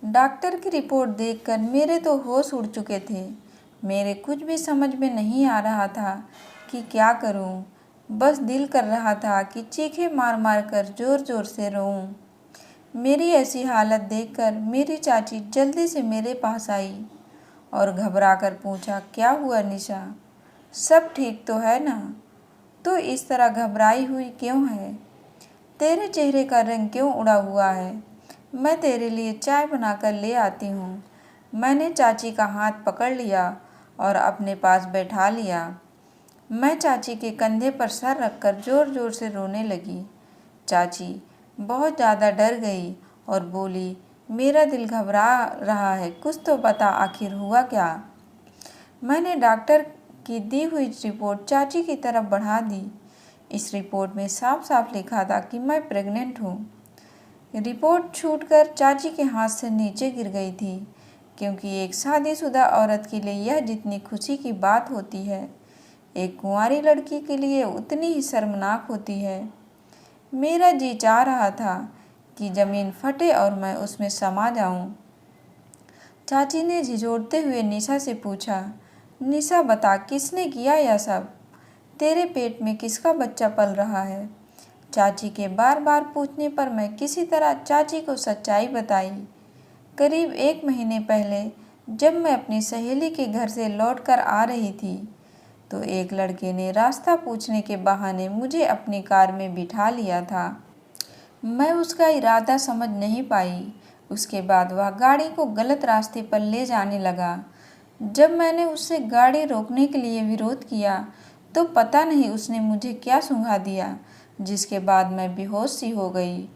Doctor की report देखकर मेरे तो होश उड़ चुके थे। मेरे कुछ भी समझ में नहीं आ रहा था कि क्या करूं। बस दिल कर रहा था कि चीखें मार मार कर ज़ोर ज़ोर से रोऊं। मेरी ऐसी हालत देखकर मेरी चाची जल्दी से मेरे पास आई और घबरा कर पूछा, क्या हुआ निशा? सब ठीक तो है ना? तो इस तरह घबराई हुई क्यों है? तेरे चेहरे का रंग क्यों उड़ा हुआ है? मैं तेरे लिए चाय बनाकर ले आती हूँ। मैंने चाची का हाथ पकड़ लिया और अपने पास बैठा लिया। मैं चाची के कंधे पर सर रखकर ज़ोर ज़ोर से रोने लगी। चाची बहुत ज़्यादा डर गई और बोली, मेरा दिल घबरा रहा है, कुछ तो बता, आखिर हुआ क्या? मैंने डॉक्टर की दी हुई रिपोर्ट चाची की तरफ बढ़ा दी। इस रिपोर्ट में साफ साफ लिखा था कि मैं प्रेग्नेंट हूँ। रिपोर्ट छूटकर चाची के हाथ से नीचे गिर गई थी, क्योंकि एक शादीशुदा औरत के लिए यह जितनी खुशी की बात होती है, एक कुंवारी लड़की के लिए उतनी ही शर्मनाक होती है। मेरा जी चाह रहा था कि ज़मीन फटे और मैं उसमें समा जाऊं। चाची ने झिझोड़ते हुए निशा से पूछा, निशा बता, किसने किया यह सब? तेरे पेट में किसका बच्चा पल रहा है? चाची के बार बार पूछने पर मैं किसी तरह चाची को सच्चाई बताई। करीब 1 महीने पहले जब मैं अपनी सहेली के घर से लौटकर आ रही थी, तो एक लड़के ने रास्ता पूछने के बहाने मुझे अपनी कार में बिठा लिया था। मैं उसका इरादा समझ नहीं पाई। उसके बाद वह गाड़ी को गलत रास्ते पर ले जाने लगा। जब मैंने उससे गाड़ी रोकने के लिए विरोध किया, तो पता नहीं उसने मुझे क्या सूंघा दिया, जिसके बाद मैं बेहोश सी हो गई।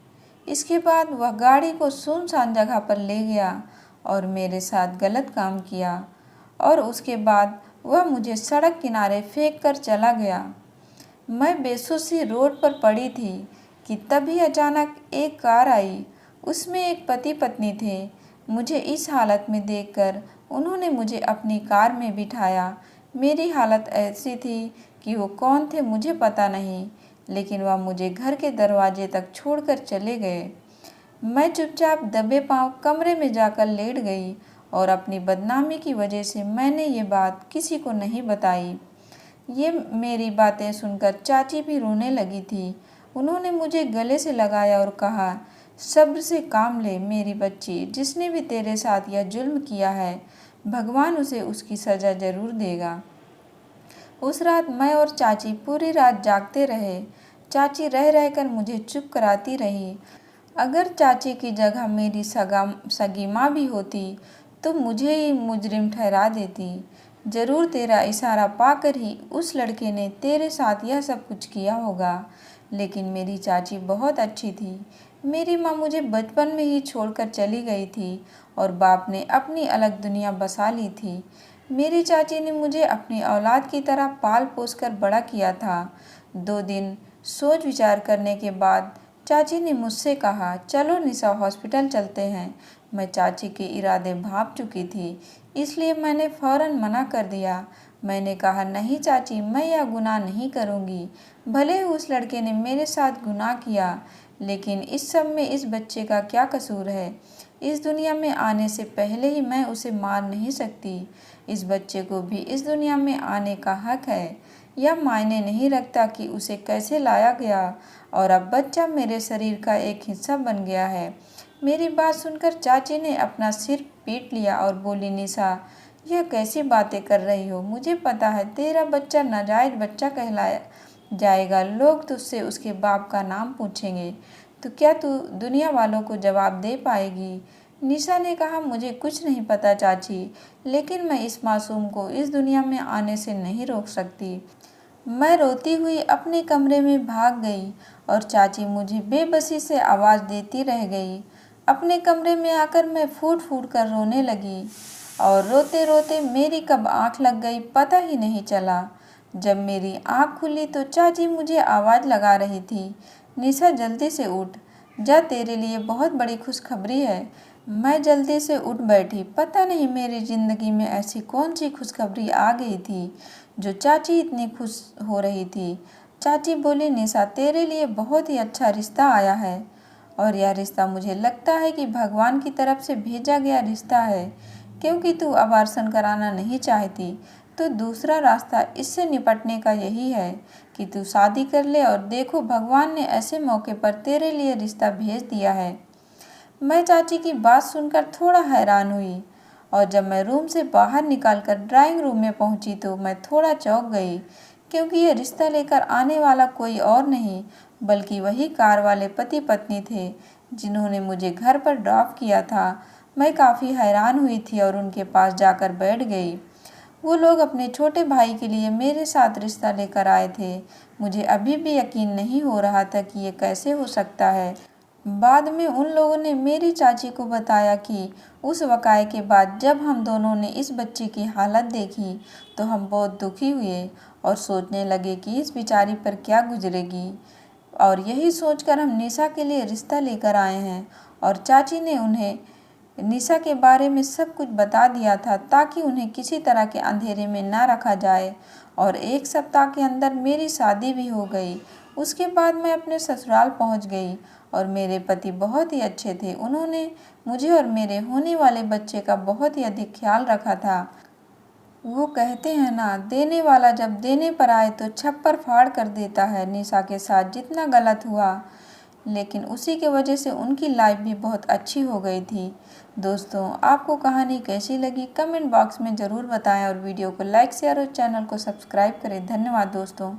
इसके बाद वह गाड़ी को सुनसान जगह पर ले गया और मेरे साथ गलत काम किया, और उसके बाद वह मुझे सड़क किनारे फेंक कर चला गया। मैं बेसुसी रोड पर पड़ी थी कि तभी अचानक एक कार आई। उसमें एक पति पत्नी थे। मुझे इस हालत में देखकर उन्होंने मुझे अपनी कार में बिठाया। मेरी हालत ऐसी थी कि वो कौन थे मुझे पता नहीं, लेकिन वह मुझे घर के दरवाजे तक छोड़कर चले गए। मैं चुपचाप दबे पांव कमरे में जाकर लेट गई और अपनी बदनामी की वजह से मैंने ये बात किसी को नहीं बताई। ये मेरी बातें सुनकर चाची भी रोने लगी थी। उन्होंने मुझे गले से लगाया और कहा, सब्र से काम ले मेरी बच्ची, जिसने भी तेरे साथ यह जुल्म किया है, भगवान उसे उसकी सज़ा ज़रूर देगा। उस रात मैं और चाची पूरी रात जागते रहे। चाची रह रहकर मुझे चुप कराती रही। अगर चाची की जगह मेरी सगी माँ भी होती तो मुझे ही मुजरिम ठहरा देती। ज़रूर तेरा इशारा पाकर ही उस लड़के ने तेरे साथ यह सब कुछ किया होगा। लेकिन मेरी चाची बहुत अच्छी थी। मेरी माँ मुझे बचपन में ही छोड़कर चली गई थी और बाप ने अपनी अलग दुनिया बसा ली थी। मेरी चाची ने मुझे अपनी औलाद की तरह पाल पोस कर बड़ा किया था। 2 दिन सोच विचार करने के बाद चाची ने मुझसे कहा, चलो निशा, हॉस्पिटल चलते हैं। मैं चाची के इरादे भांप चुकी थी, इसलिए मैंने फ़ौरन मना कर दिया। मैंने कहा, नहीं चाची, मैं यह गुनाह नहीं करूँगी। भले ही उस लड़के ने मेरे साथ गुनाह किया, लेकिन इस सब में इस बच्चे का क्या कसूर है? इस दुनिया में आने से पहले ही मैं उसे मार नहीं सकती। इस बच्चे को भी इस दुनिया में आने का हक है। यह मायने नहीं रखता कि उसे कैसे लाया गया, और अब बच्चा मेरे शरीर का एक हिस्सा बन गया है। मेरी बात सुनकर चाची ने अपना सिर पीट लिया और बोली, निशा, यह कैसी बातें कर रही हो? मुझे पता है तेरा बच्चा नाजायज़ बच्चा कहलाया जाएगा। लोग तुझसे उसके बाप का नाम पूछेंगे, तो क्या तू दुनिया वालों को जवाब दे पाएगी? निशा ने कहा, मुझे कुछ नहीं पता चाची, लेकिन मैं इस मासूम को इस दुनिया में आने से नहीं रोक सकती। मैं रोती हुई अपने कमरे में भाग गई और चाची मुझे बेबसी से आवाज़ देती रह गई। अपने कमरे में आकर मैं फूट फूट कर रोने लगी, और रोते रोते मेरी कब आँख लग गई पता ही नहीं चला। जब मेरी आँख खुली तो चाची मुझे आवाज़ लगा रही थी, निशा, जल्दी से उठ जा, तेरे लिए बहुत बड़ी खुशखबरी है। मैं जल्दी से उठ बैठी। पता नहीं मेरी ज़िंदगी में ऐसी कौन सी खुशखबरी आ गई थी जो चाची इतनी खुश हो रही थी। चाची बोली, निशा, तेरे लिए बहुत ही अच्छा रिश्ता आया है और यह रिश्ता मुझे लगता है कि भगवान की तरफ से भेजा गया रिश्ता है। क्योंकि तू अबार्शन कराना नहीं चाहती, तो दूसरा रास्ता इससे निपटने का यही है कि तू शादी कर ले, और देखो भगवान ने ऐसे मौके पर तेरे लिए रिश्ता भेज दिया है। मैं चाची की बात सुनकर थोड़ा हैरान हुई, और जब मैं रूम से बाहर निकलकर ड्राइंग रूम में पहुंची तो मैं थोड़ा चौंक गई, क्योंकि यह रिश्ता लेकर आने वाला कोई और नहीं बल्कि वही कार वाले पति पत्नी थे जिन्होंने मुझे घर पर ड्रॉप किया था। मैं काफ़ी हैरान हुई थी और उनके पास जाकर बैठ गई। वो लोग अपने छोटे भाई के लिए मेरे साथ रिश्ता लेकर आए थे। मुझे अभी भी यकीन नहीं हो रहा था कि ये कैसे हो सकता है। बाद में उन लोगों ने मेरी चाची को बताया कि उस वाक़ये के बाद जब हम दोनों ने इस बच्चे की हालत देखी तो हम बहुत दुखी हुए और सोचने लगे कि इस बेचारी पर क्या गुजरेगी, और यही सोचकर हम निशा के लिए रिश्ता लेकर आए हैं। और चाची ने उन्हें निशा के बारे में सब कुछ बता दिया था ताकि उन्हें किसी तरह के अंधेरे में ना रखा जाए, और 1 सप्ताह के अंदर मेरी शादी भी हो गई। उसके बाद मैं अपने ससुराल पहुंच गई, और मेरे पति बहुत ही अच्छे थे। उन्होंने मुझे और मेरे होने वाले बच्चे का बहुत ही अधिक ख्याल रखा था। वो कहते हैं ना, देने वाला जब देने पर आए तो छप्पर फाड़ कर देता है। निशा के साथ जितना गलत हुआ, लेकिन उसी के वजह से उनकी लाइफ भी बहुत अच्छी हो गई थी। दोस्तों, आपको कहानी कैसी लगी कमेंट बॉक्स में ज़रूर बताएं, और वीडियो को लाइक शेयर और चैनल को सब्सक्राइब करें। धन्यवाद दोस्तों।